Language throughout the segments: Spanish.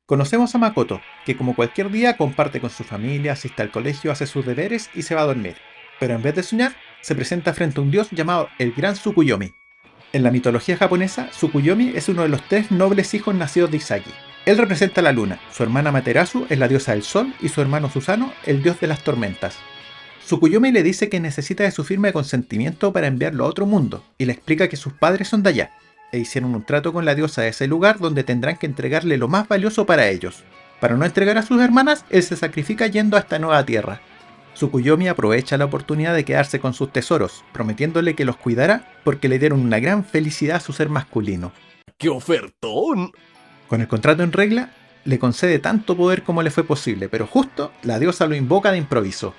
Conocemos a Makoto, que como cualquier día comparte con su familia, asiste al colegio, hace sus deberes y se va a dormir. Pero en vez de soñar, se presenta frente a un dios llamado el Gran Tsukuyomi. En la mitología japonesa, Tsukuyomi es uno de los tres nobles hijos nacidos de Isagi. Él representa a la luna, su hermana Materasu es la diosa del sol y su hermano Susano el dios de las tormentas. Tsukuyomi le dice que necesita de su firme consentimiento para enviarlo a otro mundo, y le explica que sus padres son de allá, e hicieron un trato con la diosa de ese lugar donde tendrán que entregarle lo más valioso para ellos. Para no entregar a sus hermanas, él se sacrifica yendo a esta nueva tierra. Tsukuyomi aprovecha la oportunidad de quedarse con sus tesoros, prometiéndole que los cuidará porque le dieron una gran felicidad a su ser masculino. ¡Qué ofertón! Con el contrato en regla, le concede tanto poder como le fue posible, pero justo la diosa lo invoca de improviso.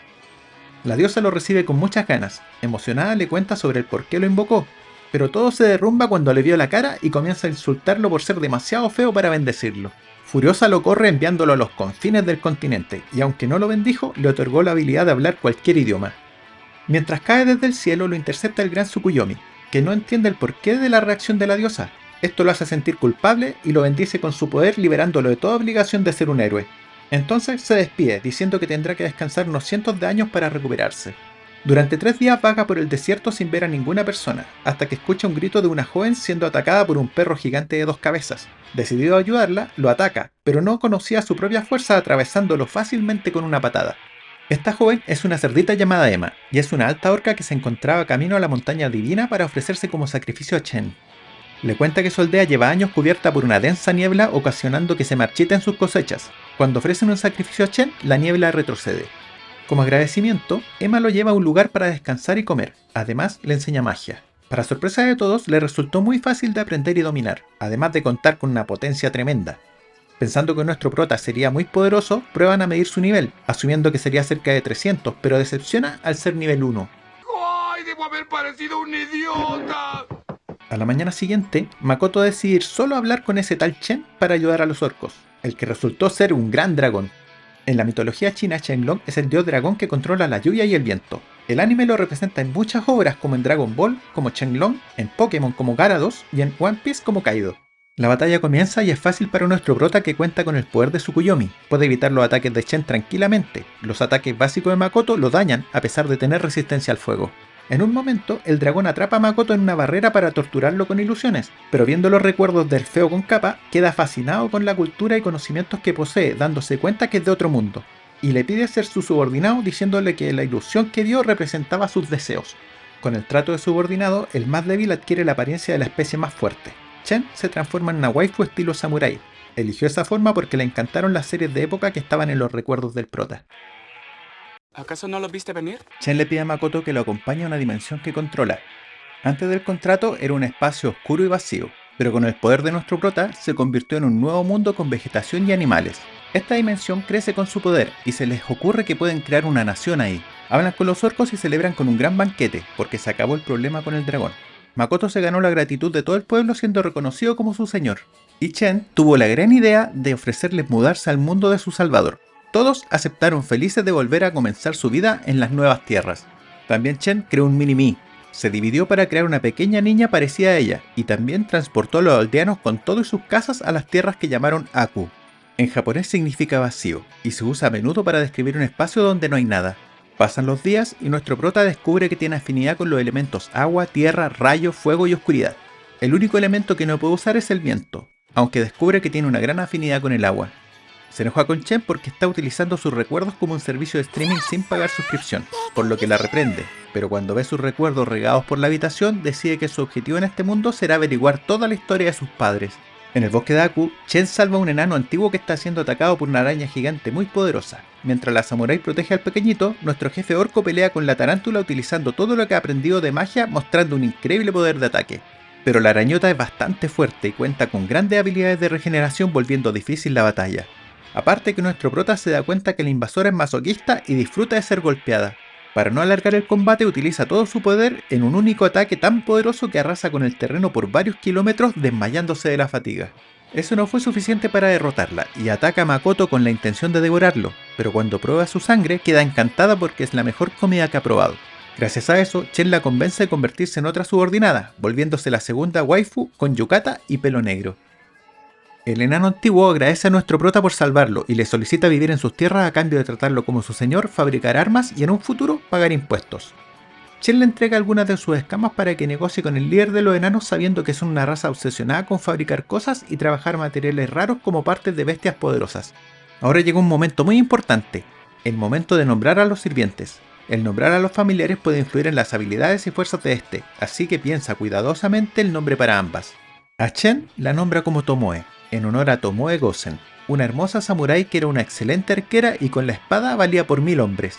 La diosa lo recibe con muchas ganas, emocionada le cuenta sobre el por qué lo invocó, pero todo se derrumba cuando le vio la cara y comienza a insultarlo por ser demasiado feo para bendecirlo. Furiosa lo corre enviándolo a los confines del continente, y aunque no lo bendijo, le otorgó la habilidad de hablar cualquier idioma. Mientras cae desde el cielo, lo intercepta el gran Tsukuyomi, que no entiende el porqué de la reacción de la diosa. Esto lo hace sentir culpable y lo bendice con su poder, liberándolo de toda obligación de ser un héroe. Entonces se despide, diciendo que tendrá que descansar unos cientos de años para recuperarse. Durante 3 días vaga por el desierto sin ver a ninguna persona, hasta que escucha un grito de una joven siendo atacada por un perro gigante de 2 cabezas. Decidido a ayudarla, lo ataca, pero no conocía su propia fuerza atravesándolo fácilmente con una patada. Esta joven es una cerdita llamada Emma, y es una alta orca que se encontraba camino a la montaña divina para ofrecerse como sacrificio a Chen. Le cuenta que su aldea lleva años cubierta por una densa niebla ocasionando que se marchiten sus cosechas. Cuando ofrecen un sacrificio a Chen, la niebla retrocede. Como agradecimiento, Emma lo lleva a un lugar para descansar y comer, además le enseña magia. Para sorpresa de todos, le resultó muy fácil de aprender y dominar, además de contar con una potencia tremenda. Pensando que nuestro prota sería muy poderoso, prueban a medir su nivel, asumiendo que sería cerca de 300, pero decepciona al ser nivel 1. ¡Ay, debo haber parecido un idiota! A la mañana siguiente, Makoto decide ir solo a hablar con ese tal Chen para ayudar a los orcos, el que resultó ser un gran dragón. En la mitología china, Shenlong es el dios dragón que controla la lluvia y el viento. El anime lo representa en muchas obras como en Dragon Ball como Shenlong, en Pokémon como Gyarados y en One Piece como Kaido. La batalla comienza y es fácil para nuestro prota que cuenta con el poder de Tsukuyomi. Puede evitar los ataques de Chen tranquilamente. Los ataques básicos de Makoto lo dañan a pesar de tener resistencia al fuego. En un momento, el dragón atrapa a Makoto en una barrera para torturarlo con ilusiones, pero viendo los recuerdos del feo con capa, queda fascinado con la cultura y conocimientos que posee, dándose cuenta que es de otro mundo, y le pide ser su subordinado diciéndole que la ilusión que vio representaba sus deseos. Con el trato de subordinado, el más débil adquiere la apariencia de la especie más fuerte. Chen se transforma en una waifu estilo samurai. Eligió esa forma porque le encantaron las series de época que estaban en los recuerdos del prota. ¿Acaso no lo viste venir? Chen le pide a Makoto que lo acompañe a una dimensión que controla. Antes del contrato era un espacio oscuro y vacío, pero con el poder de nuestro prota se convirtió en un nuevo mundo con vegetación y animales. Esta dimensión crece con su poder y se les ocurre que pueden crear una nación ahí. Hablan con los orcos y celebran con un gran banquete, porque se acabó el problema con el dragón. Makoto se ganó la gratitud de todo el pueblo siendo reconocido como su señor. Y Chen tuvo la gran idea de ofrecerles mudarse al mundo de su salvador. Todos aceptaron felices de volver a comenzar su vida en las nuevas tierras. También Chen creó un mini-me. Se dividió para crear una pequeña niña parecida a ella, y también transportó a los aldeanos con todo y sus casas a las tierras que llamaron Aku. En japonés significa vacío, y se usa a menudo para describir un espacio donde no hay nada. Pasan los días y nuestro prota descubre que tiene afinidad con los elementos agua, tierra, rayo, fuego y oscuridad. El único elemento que no puede usar es el viento, aunque descubre que tiene una gran afinidad con el agua. Se enoja con Chen porque está utilizando sus recuerdos como un servicio de streaming sin pagar suscripción, por lo que la reprende, pero cuando ve sus recuerdos regados por la habitación, decide que su objetivo en este mundo será averiguar toda la historia de sus padres. En el bosque de Aku, Chen salva a un enano antiguo que está siendo atacado por una araña gigante muy poderosa. Mientras la samurái protege al pequeñito, nuestro jefe orco pelea con la tarántula utilizando todo lo que ha aprendido de magia, mostrando un increíble poder de ataque. Pero la arañota es bastante fuerte y cuenta con grandes habilidades de regeneración, volviendo difícil la batalla. Aparte que nuestro prota se da cuenta que la invasora es masoquista y disfruta de ser golpeada. Para no alargar el combate utiliza todo su poder en un único ataque tan poderoso que arrasa con el terreno por varios kilómetros desmayándose de la fatiga. Eso no fue suficiente para derrotarla y ataca a Makoto con la intención de devorarlo, pero cuando prueba su sangre queda encantada porque es la mejor comida que ha probado. Gracias a eso, Chen la convence de convertirse en otra subordinada, volviéndose la segunda waifu con yukata y pelo negro. El enano antiguo agradece a nuestro prota por salvarlo y le solicita vivir en sus tierras a cambio de tratarlo como su señor, fabricar armas y en un futuro pagar impuestos. Chen le entrega algunas de sus escamas para que negocie con el líder de los enanos sabiendo que son una raza obsesionada con fabricar cosas y trabajar materiales raros como partes de bestias poderosas. Ahora llega un momento muy importante, el momento de nombrar a los sirvientes. El nombrar a los familiares puede influir en las habilidades y fuerzas de este, así que piensa cuidadosamente el nombre para ambas. A Chen la nombra como Tomoe, en honor a Tomoe Gosen, una hermosa samurái que era una excelente arquera y con la espada valía por 1000 hombres.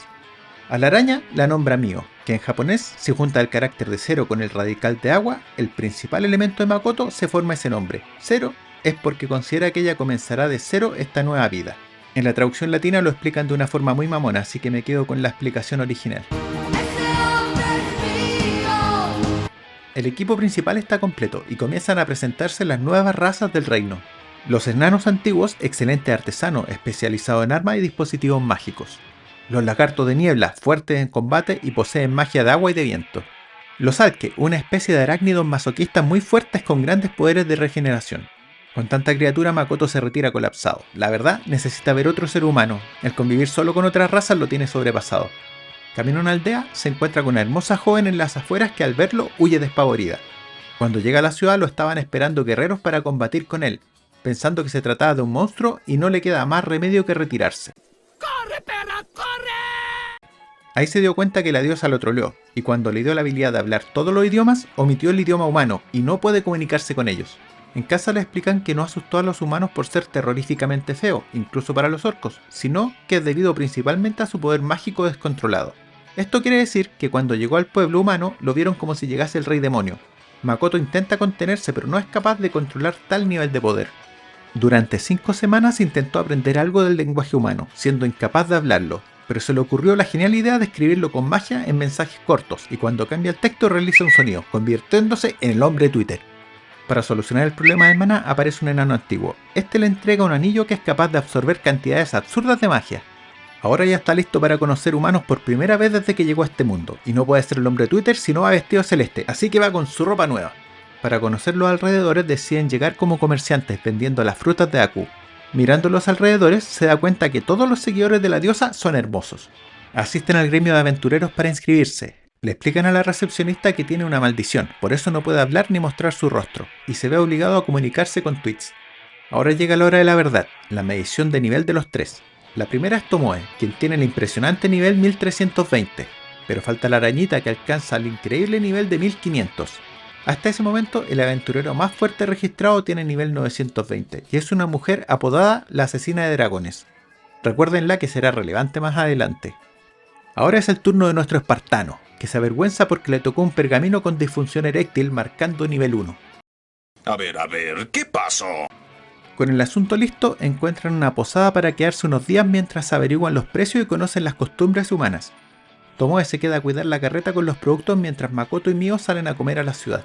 A la araña la nombra Mio, que en japonés, si junta el carácter de cero con el radical de agua, el principal elemento de Makoto, se forma ese nombre. Cero es porque considera que ella comenzará de cero esta nueva vida. En la traducción latina lo explican de una forma muy mamona, así que me quedo con la explicación original. El equipo principal está completo y comienzan a presentarse las nuevas razas del reino. Los enanos antiguos, excelentes artesanos especializados en armas y dispositivos mágicos. Los lagartos de niebla, fuertes en combate y poseen magia de agua y de viento. Los alque, una especie de arácnidos masoquistas muy fuertes con grandes poderes de regeneración. Con tanta criatura Makoto se retira colapsado. La verdad, necesita ver otro ser humano. El convivir solo con otras razas lo tiene sobrepasado. Camino a una aldea, se encuentra con una hermosa joven en las afueras que al verlo huye despavorida. Cuando llega a la ciudad lo estaban esperando guerreros para combatir con él, pensando que se trataba de un monstruo y no le queda más remedio que retirarse. ¡Corre, perra, corre! Ahí se dio cuenta que la diosa lo troleó, y cuando le dio la habilidad de hablar todos los idiomas, omitió el idioma humano y no puede comunicarse con ellos. En casa le explican que no asustó a los humanos por ser terroríficamente feo, incluso para los orcos, sino que es debido principalmente a su poder mágico descontrolado. Esto quiere decir que cuando llegó al pueblo humano lo vieron como si llegase el rey demonio. Makoto intenta contenerse pero no es capaz de controlar tal nivel de poder. Durante 5 semanas intentó aprender algo del lenguaje humano, siendo incapaz de hablarlo, pero se le ocurrió la genial idea de escribirlo con magia en mensajes cortos y cuando cambia el texto realiza un sonido, convirtiéndose en el hombre Twitter. Para solucionar el problema del maná aparece un enano antiguo. Este le entrega un anillo que es capaz de absorber cantidades absurdas de magia. Ahora ya está listo para conocer humanos por primera vez desde que llegó a este mundo, y no puede ser el hombre Twitter si no va vestido celeste, así que va con su ropa nueva. Para conocer los alrededores deciden llegar como comerciantes vendiendo las frutas de Aku. Mirando los alrededores se da cuenta que todos los seguidores de la diosa son hermosos. Asisten al gremio de aventureros para inscribirse. Le explican a la recepcionista que tiene una maldición, por eso no puede hablar ni mostrar su rostro, y se ve obligado a comunicarse con tweets. Ahora llega la hora de la verdad, la medición de nivel de los tres. La primera es Tomoe, quien tiene el impresionante nivel 1320, pero falta la arañita que alcanza el increíble nivel de 1500. Hasta ese momento, el aventurero más fuerte registrado tiene nivel 920, y es una mujer apodada la asesina de dragones. Recuérdenla que será relevante más adelante. Ahora es el turno de nuestro espartano, que se avergüenza porque le tocó un pergamino con disfunción eréctil marcando nivel 1. A ver, ¿qué pasó? Con el asunto listo, encuentran una posada para quedarse unos días mientras averiguan los precios y conocen las costumbres humanas. Tomoe se queda a cuidar la carreta con los productos mientras Makoto y Mio salen a comer a la ciudad.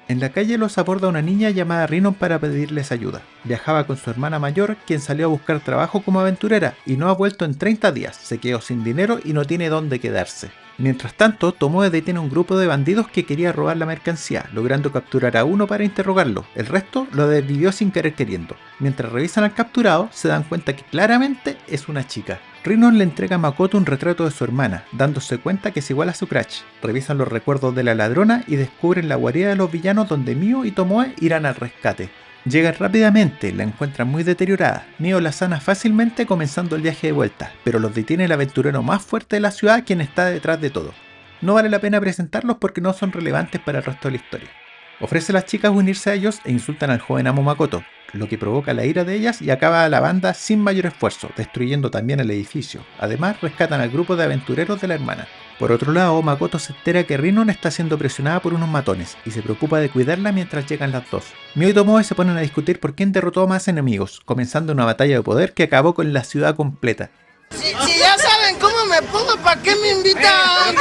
En la calle los aborda una niña llamada Rinon para pedirles ayuda. Viajaba con su hermana mayor, quien salió a buscar trabajo como aventurera y no ha vuelto en 30 días, se quedó sin dinero y no tiene dónde quedarse. Mientras tanto, Tomoe detiene a un grupo de bandidos que quería robar la mercancía, logrando capturar a uno para interrogarlo. El resto lo desvivió sin querer queriendo. Mientras revisan al capturado, se dan cuenta que claramente es una chica. Rinon le entrega a Makoto un retrato de su hermana, dándose cuenta que es igual a su crush. Revisan los recuerdos de la ladrona y descubren la guarida de los villanos donde Mio y Tomoe irán al rescate. Llegan rápidamente, la encuentran muy deteriorada. Mio la sana fácilmente comenzando el viaje de vuelta, pero los detiene el aventurero más fuerte de la ciudad quien está detrás de todo. No vale la pena presentarlos porque no son relevantes para el resto de la historia. Ofrece a las chicas unirse a ellos e insultan al joven amo Makoto, lo que provoca la ira de ellas y acaba a la banda sin mayor esfuerzo, destruyendo también el edificio. Además, rescatan al grupo de aventureros de la hermana. Por otro lado, Makoto se entera que Rinon está siendo presionada por unos matones y se preocupa de cuidarla mientras llegan las dos. Mio y Tomoe se ponen a discutir por quién derrotó a más enemigos, comenzando una batalla de poder que acabó con la ciudad completa. Si ya saben cómo me pongo, ¿para qué me invitan?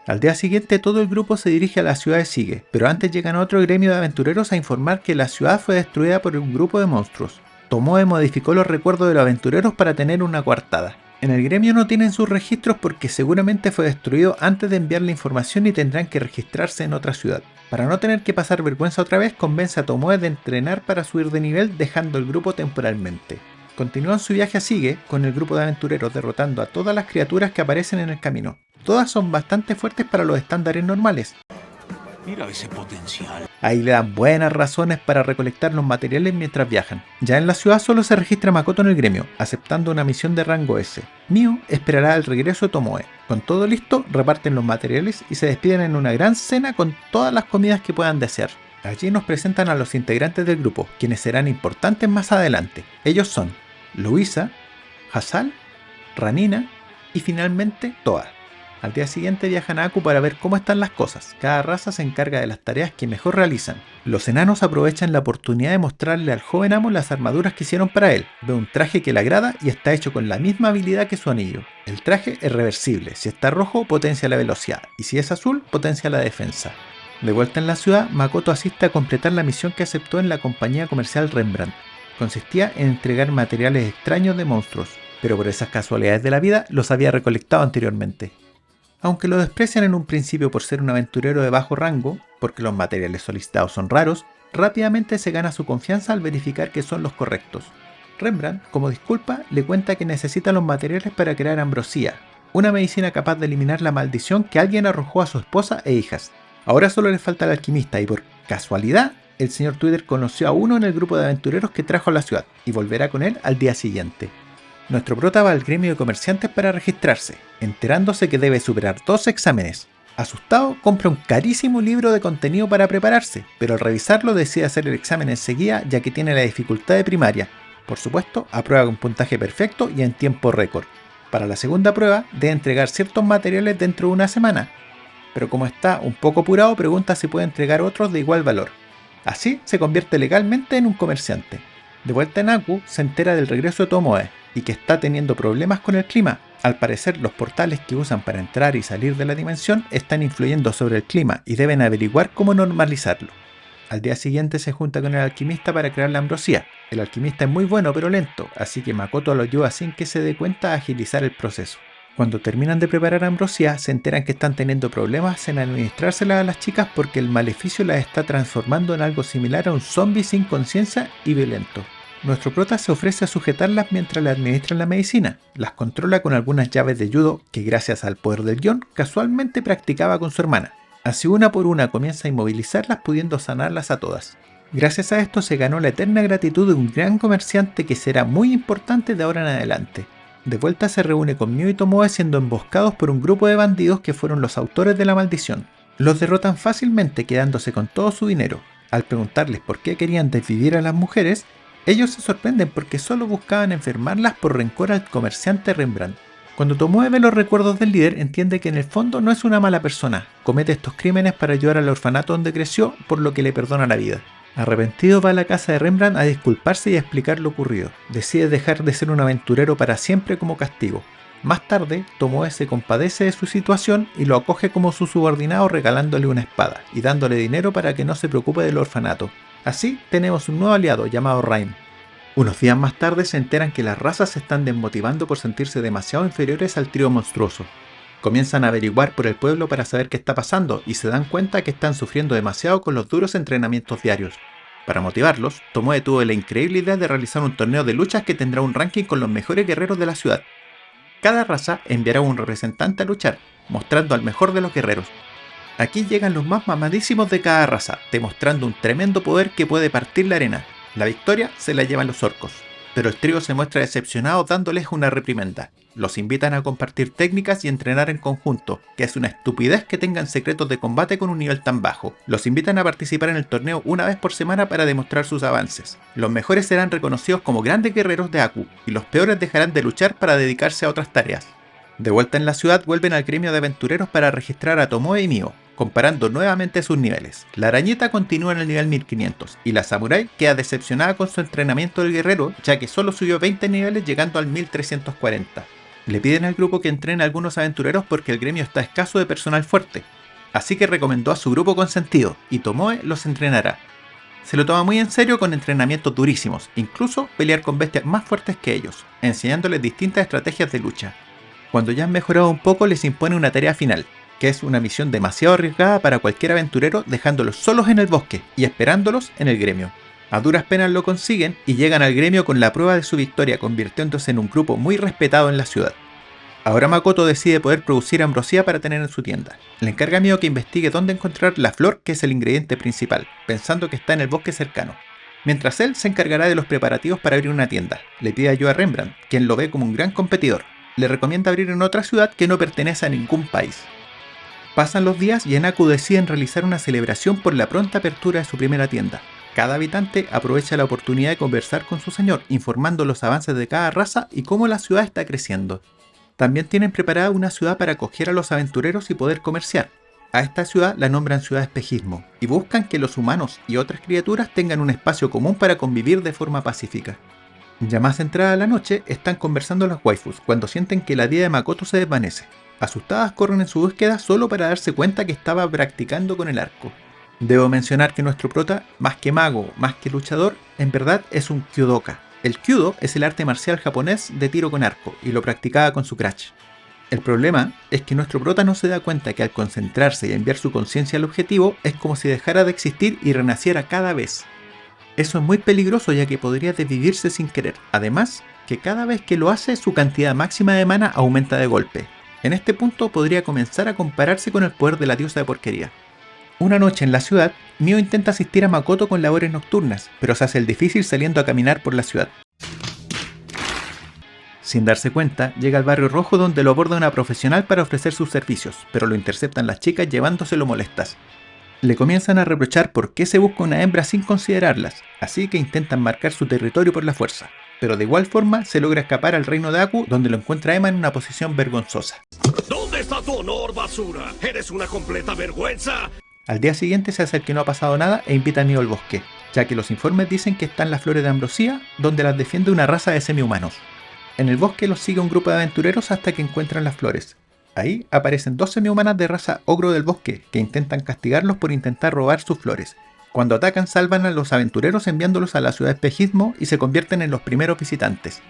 Al día siguiente todo el grupo se dirige a la ciudad de Sige, pero antes llegan otro gremio de aventureros a informar que la ciudad fue destruida por un grupo de monstruos. Tomoe modificó los recuerdos de los aventureros para tener una coartada. En el gremio no tienen sus registros porque seguramente fue destruido antes de enviar la información y tendrán que registrarse en otra ciudad. Para no tener que pasar vergüenza otra vez, convence a Tomoe de entrenar para subir de nivel dejando el grupo temporalmente. Continúan su viaje a Sigue con el grupo de aventureros derrotando a todas las criaturas que aparecen en el camino. Todas son bastante fuertes para los estándares normales. Mira ese potencial. Ahí le dan buenas razones para recolectar los materiales mientras viajan. Ya en la ciudad solo se registra Makoto en el gremio, aceptando una misión de rango S. Mio esperará el regreso de Tomoe. Con todo listo, reparten los materiales y se despiden en una gran cena con todas las comidas que puedan desear. Allí nos presentan a los integrantes del grupo, quienes serán importantes más adelante. Ellos son Luisa, Hasal, Ranina y finalmente Toa. Al día siguiente viajan a Aku para ver cómo están las cosas. Cada raza se encarga de las tareas que mejor realizan. Los enanos aprovechan la oportunidad de mostrarle al joven amo las armaduras que hicieron para él. Ve un traje que le agrada y está hecho con la misma habilidad que su anillo. El traje es reversible. Si está rojo, potencia la velocidad. Y si es azul, potencia la defensa. De vuelta en la ciudad, Makoto asiste a completar la misión que aceptó en la compañía comercial Rembrandt. Consistía en entregar materiales extraños de monstruos, pero por esas casualidades de la vida los había recolectado anteriormente. Aunque lo desprecian en un principio por ser un aventurero de bajo rango, porque los materiales solicitados son raros, rápidamente se gana su confianza al verificar que son los correctos. Rembrandt, como disculpa, le cuenta que necesita los materiales para crear ambrosía, una medicina capaz de eliminar la maldición que alguien arrojó a su esposa e hijas. Ahora solo le falta el alquimista y por casualidad, el señor Twitter conoció a uno en el grupo de aventureros que trajo a la ciudad y volverá con él al día siguiente. Nuestro prota va al gremio de comerciantes para registrarse, enterándose que debe superar 2 exámenes. Asustado, compra un carísimo libro de contenido para prepararse, pero al revisarlo decide hacer el examen enseguida ya que tiene la dificultad de primaria. Por supuesto, aprueba con puntaje perfecto y en tiempo récord. Para la segunda prueba, debe entregar ciertos materiales dentro de una semana, pero como está un poco apurado, pregunta si puede entregar otros de igual valor. Así se convierte legalmente en un comerciante. De vuelta en Aku, se entera del regreso de Tomoe y que está teniendo problemas con el clima. Al parecer, los portales que usan para entrar y salir de la dimensión están influyendo sobre el clima y deben averiguar cómo normalizarlo. Al día siguiente se junta con el alquimista para crear la ambrosía. El alquimista es muy bueno pero lento, así que Makoto lo ayuda sin que se dé cuenta a agilizar el proceso. Cuando terminan de preparar ambrosía, se enteran que están teniendo problemas en administrársela a las chicas porque el maleficio las está transformando en algo similar a un zombie sin conciencia y violento. Nuestro prota se ofrece a sujetarlas mientras le administran la medicina. Las controla con algunas llaves de judo que gracias al poder del guión casualmente practicaba con su hermana. Así una por una comienza a inmovilizarlas pudiendo sanarlas a todas. Gracias a esto se ganó la eterna gratitud de un gran comerciante que será muy importante de ahora en adelante. De vuelta se reúne con Mio y Tomoe siendo emboscados por un grupo de bandidos que fueron los autores de la maldición. Los derrotan fácilmente quedándose con todo su dinero. Al preguntarles por qué querían desvivir a las mujeres, ellos se sorprenden porque solo buscaban enfermarlas por rencor al comerciante Rembrandt. Cuando Tomoe ve los recuerdos del líder, entiende que en el fondo no es una mala persona. Comete estos crímenes para ayudar al orfanato donde creció, por lo que le perdona la vida. Arrepentido va a la casa de Rembrandt a disculparse y a explicar lo ocurrido. Decide dejar de ser un aventurero para siempre como castigo. Más tarde, Tomoe se compadece de su situación y lo acoge como su subordinado regalándole una espada y dándole dinero para que no se preocupe del orfanato. Así tenemos un nuevo aliado llamado Raim. Unos días más tarde se enteran que las razas se están desmotivando por sentirse demasiado inferiores al trío monstruoso. Comienzan a averiguar por el pueblo para saber qué está pasando y se dan cuenta que están sufriendo demasiado con los duros entrenamientos diarios. Para motivarlos, Tomoe tuvo la increíble idea de realizar un torneo de luchas que tendrá un ranking con los mejores guerreros de la ciudad. Cada raza enviará un representante a luchar, mostrando al mejor de los guerreros. Aquí llegan los más mamadísimos de cada raza, demostrando un tremendo poder que puede partir la arena. La victoria se la llevan los orcos, pero el trío se muestra decepcionado dándoles una reprimenda. Los invitan a compartir técnicas y entrenar en conjunto, que es una estupidez que tengan secretos de combate con un nivel tan bajo. Los invitan a participar en el torneo una vez por semana para demostrar sus avances. Los mejores serán reconocidos como grandes guerreros de Aku, y los peores dejarán de luchar para dedicarse a otras tareas. De vuelta en la ciudad vuelven al gremio de aventureros para registrar a Tomoe y Mio, comparando nuevamente sus niveles. La arañita continúa en el nivel 1500 y la samurai queda decepcionada con su entrenamiento del guerrero ya que solo subió 20 niveles llegando al 1340. Le piden al grupo que entrene a algunos aventureros porque el gremio está escaso de personal fuerte, así que recomendó a su grupo consentido y Tomoe los entrenará. se lo toma muy en serio con entrenamientos durísimos, incluso pelear con bestias más fuertes que ellos, enseñándoles distintas estrategias de lucha. Cuando ya han mejorado un poco les impone una tarea final, que es una misión demasiado arriesgada para cualquier aventurero, dejándolos solos en el bosque y esperándolos en el gremio. A duras penas lo consiguen y llegan al gremio con la prueba de su victoria, convirtiéndose en un grupo muy respetado en la ciudad. Ahora Makoto decide poder producir ambrosía para tener en su tienda. Le encarga a Mio que investigue dónde encontrar la flor que es el ingrediente principal, pensando que está en el bosque cercano. Mientras él se encargará de los preparativos para abrir una tienda. Le pide ayuda a Rembrandt, quien lo ve como un gran competidor. Le recomienda abrir en otra ciudad que no pertenece a ningún país. Pasan los días y en Aku deciden realizar una celebración por la pronta apertura de su primera tienda. Cada habitante aprovecha la oportunidad de conversar con su señor, informando los avances de cada raza y cómo la ciudad está creciendo. También tienen preparada una ciudad para acoger a los aventureros y poder comerciar. A esta ciudad la nombran Ciudad Espejismo y buscan que los humanos y otras criaturas tengan un espacio común para convivir de forma pacífica. Ya más entrada la noche, están conversando las waifus cuando sienten que la vida de Makoto se desvanece. Asustadas corren en su búsqueda solo para darse cuenta que estaba practicando con el arco. Debo mencionar que nuestro prota, más que mago, más que luchador, en verdad es un kyudoka. El kyudo es el arte marcial japonés de tiro con arco y lo practicaba con su crutch. El problema es que nuestro prota no se da cuenta que al concentrarse y enviar su conciencia al objetivo es como si dejara de existir y renaciera cada vez. Eso es muy peligroso ya que podría desvivirse sin querer. Además, que cada vez que lo hace su cantidad máxima de mana aumenta de golpe. En este punto podría comenzar a compararse con el poder de la diosa de porquería. Una noche en la ciudad, Mio intenta asistir a Makoto con labores nocturnas, pero se hace el difícil saliendo a caminar por la ciudad. Sin darse cuenta, llega al barrio rojo donde lo aborda una profesional para ofrecer sus servicios, pero lo interceptan las chicas llevándoselo molestas. Le comienzan a reprochar por qué se busca una hembra sin considerarlas, así que intentan marcar su territorio por la fuerza. Pero de igual forma se logra escapar al reino de Aku, donde lo encuentra Emma en una posición vergonzosa. ¿Dónde está tu honor, basura? ¡Eres una completa vergüenza! Al día siguiente se hace el que no ha pasado nada e invita a Mio al bosque, ya que los informes dicen que están las flores de ambrosía, donde las defiende una raza de semi-humanos. En el bosque los sigue un grupo de aventureros hasta que encuentran las flores. Ahí aparecen dos semi-humanas de raza ogro del bosque, que intentan castigarlos por intentar robar sus flores. Cuando atacan salvan a los aventureros enviándolos a la ciudad de Espejismo y se convierten en los primeros visitantes.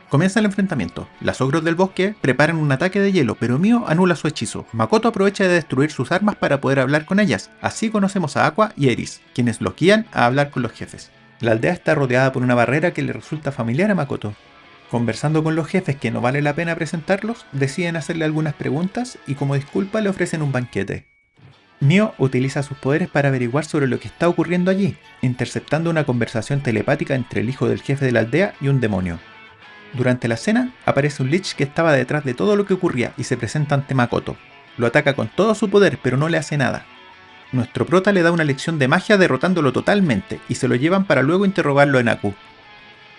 Comienza el enfrentamiento. Las ogros del bosque preparan un ataque de hielo, pero Mio anula su hechizo. Makoto aprovecha de destruir sus armas para poder hablar con ellas. Así conocemos a Aqua y Eris, quienes los guían a hablar con los jefes. La aldea está rodeada por una barrera que le resulta familiar a Makoto. Conversando con los jefes que no vale la pena presentarlos, deciden hacerle algunas preguntas y como disculpa le ofrecen un banquete. Mio utiliza sus poderes para averiguar sobre lo que está ocurriendo allí, interceptando una conversación telepática entre el hijo del jefe de la aldea y un demonio. Durante la cena, aparece un lich que estaba detrás de todo lo que ocurría y se presenta ante Makoto. Lo ataca con todo su poder, pero no le hace nada. Nuestro prota le da una lección de magia derrotándolo totalmente y se lo llevan para luego interrogarlo en Aku.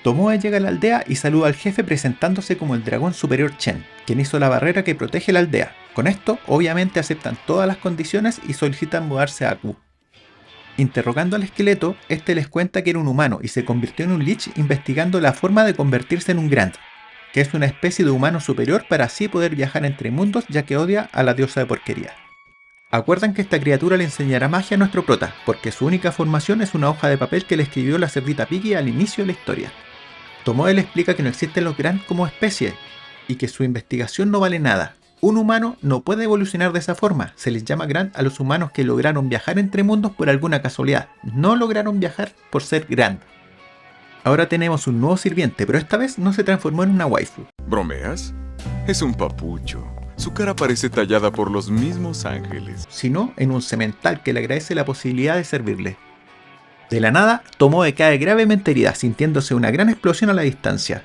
Tomoe llega a la aldea y saluda al jefe presentándose como el dragón superior Chen, quien hizo la barrera que protege la aldea. Con esto, obviamente aceptan todas las condiciones y solicitan mudarse a Aku. Interrogando al esqueleto, este les cuenta que era un humano y se convirtió en un lich investigando la forma de convertirse en un Grand, que es una especie de humano superior para así poder viajar entre mundos ya que odia a la diosa de porquería. Acuerdan que esta criatura le enseñará magia a nuestro prota, porque su única formación es una hoja de papel que le escribió la cerdita Piggy al inicio de la historia. Tomoe le explica que no existen los Grand como especie, y que su investigación no vale nada. Un humano no puede evolucionar de esa forma, se les llama Grand a los humanos que lograron viajar entre mundos por alguna casualidad, no lograron viajar por ser Grand. Ahora tenemos un nuevo sirviente, pero esta vez no se transformó en una waifu. ¿Bromeas? Es un papucho. Su cara parece tallada por los mismos ángeles. Sino en un semental que le agradece la posibilidad de servirle. De la nada, Tomoe cae gravemente herida, sintiéndose una gran explosión a la distancia.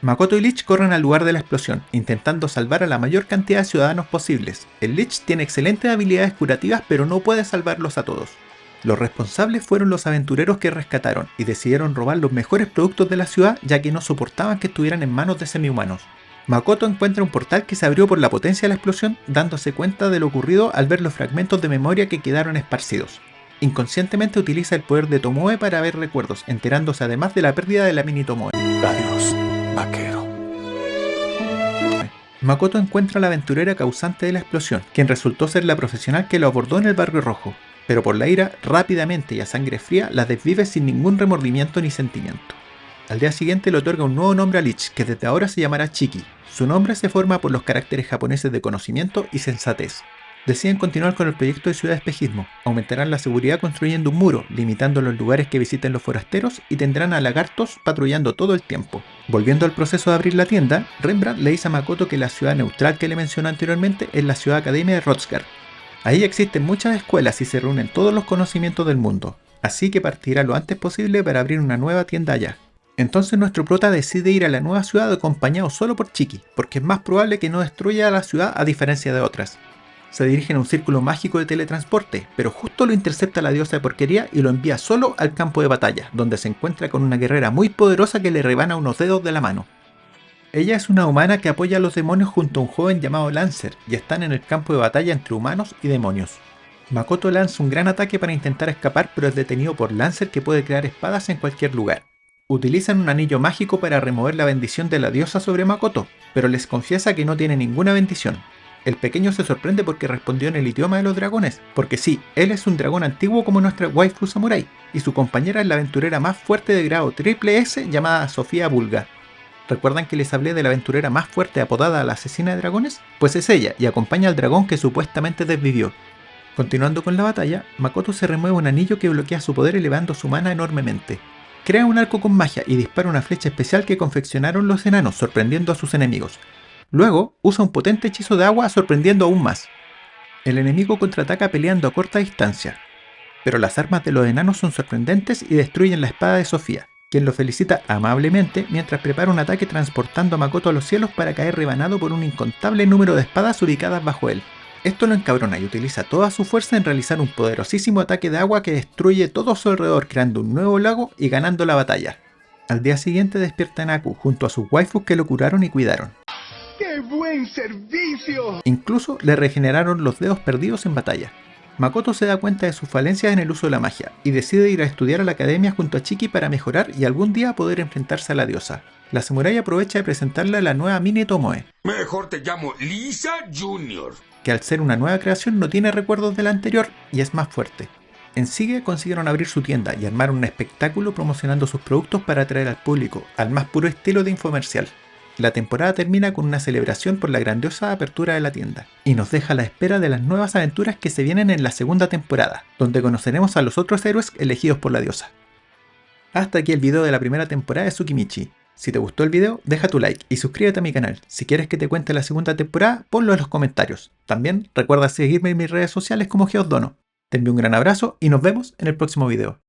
Makoto y Lich corren al lugar de la explosión, intentando salvar a la mayor cantidad de ciudadanos posibles. El Lich tiene excelentes habilidades curativas, pero no puede salvarlos a todos. Los responsables fueron los aventureros que rescataron, y decidieron robar los mejores productos de la ciudad, ya que no soportaban que estuvieran en manos de semi-humanos. Makoto encuentra un portal que se abrió por la potencia de la explosión, dándose cuenta de lo ocurrido al ver los fragmentos de memoria que quedaron esparcidos. Inconscientemente utiliza el poder de Tomoe para ver recuerdos, enterándose además de la pérdida de la mini Tomoe. Adiós, vaquero. Makoto encuentra a la aventurera causante de la explosión, quien resultó ser la profesional que lo abordó en el barrio rojo. pero por la ira, rápidamente y a sangre fría, la desvive sin ningún remordimiento ni sentimiento. Al día siguiente le otorga un nuevo nombre a Lich, que desde ahora se llamará Chiki. Su nombre se forma por los caracteres japoneses de conocimiento y sensatez. Deciden continuar con el proyecto de Ciudad Espejismo, aumentarán la seguridad construyendo un muro, limitando los lugares que visiten los forasteros y tendrán a lagartos patrullando todo el tiempo. Volviendo al proceso de abrir la tienda, Rembrandt le dice a Makoto que la ciudad neutral que le mencionó anteriormente es la ciudad academia de Hrothgar. Ahí existen muchas escuelas y se reúnen todos los conocimientos del mundo, así que partirá lo antes posible para abrir una nueva tienda allá. Entonces nuestro prota decide ir a la nueva ciudad acompañado solo por Chiki, porque es más probable que no destruya la ciudad a diferencia de otras. Se dirigen a un círculo mágico de teletransporte, pero justo lo intercepta la diosa de porquería y lo envía solo al campo de batalla, donde se encuentra con una guerrera muy poderosa que le rebana unos dedos de la mano. Ella es una humana que apoya a los demonios junto a un joven llamado Lancer, y están en el campo de batalla entre humanos y demonios. Makoto lanza un gran ataque para intentar escapar, pero es detenido por Lancer, que puede crear espadas en cualquier lugar. Utilizan un anillo mágico para remover la bendición de la diosa sobre Makoto, pero les confiesa que no tiene ninguna bendición. El pequeño se sorprende porque respondió en el idioma de los dragones, porque sí, él es un dragón antiguo como nuestra waifu samurai, y su compañera es la aventurera más fuerte de grado SS llamada Sofía Bulga. ¿Recuerdan que les hablé de la aventurera más fuerte apodada la asesina de dragones? Pues es ella, y acompaña al dragón que supuestamente desvivió. Continuando con la batalla, Makoto se remueve un anillo que bloquea su poder elevando su mana enormemente. Crea un arco con magia y dispara una flecha especial que confeccionaron los enanos, sorprendiendo a sus enemigos. Luego, usa un potente hechizo de agua sorprendiendo aún más. El enemigo contraataca peleando a corta distancia, pero las armas de los enanos son sorprendentes y destruyen la espada de Sofía, quien lo felicita amablemente mientras prepara un ataque transportando a Makoto a los cielos para caer rebanado por un incontable número de espadas ubicadas bajo él. Esto lo encabrona y utiliza toda su fuerza en realizar un poderosísimo ataque de agua que destruye todo a su alrededor, creando un nuevo lago y ganando la batalla. Al día siguiente despierta Naku junto a sus waifus que lo curaron y cuidaron. ¡Qué buen servicio! Incluso le regeneraron los dedos perdidos en batalla. Makoto se da cuenta de sus falencias en el uso de la magia y decide ir a estudiar a la academia junto a Chiki para mejorar y algún día poder enfrentarse a la diosa. La samurai aprovecha de presentarle a la nueva Mine Tomoe, Mejor te llamo Lisa Jr. que al ser una nueva creación no tiene recuerdos de la anterior y es más fuerte. En Sigue consiguieron abrir su tienda y armar un espectáculo promocionando sus productos para atraer al público, al más puro estilo de infomercial. La temporada termina con una celebración por la grandiosa apertura de la tienda, y nos deja a la espera de las nuevas aventuras que se vienen en la segunda temporada, donde conoceremos a los otros héroes elegidos por la diosa. Hasta aquí el video de la primera temporada de Tsukimichi. Si te gustó el video, deja tu like y suscríbete a mi canal. Si quieres que te cuente la segunda temporada, ponlo en los comentarios. También recuerda seguirme en mis redes sociales como Geosdono. Te envío un gran abrazo y nos vemos en el próximo video.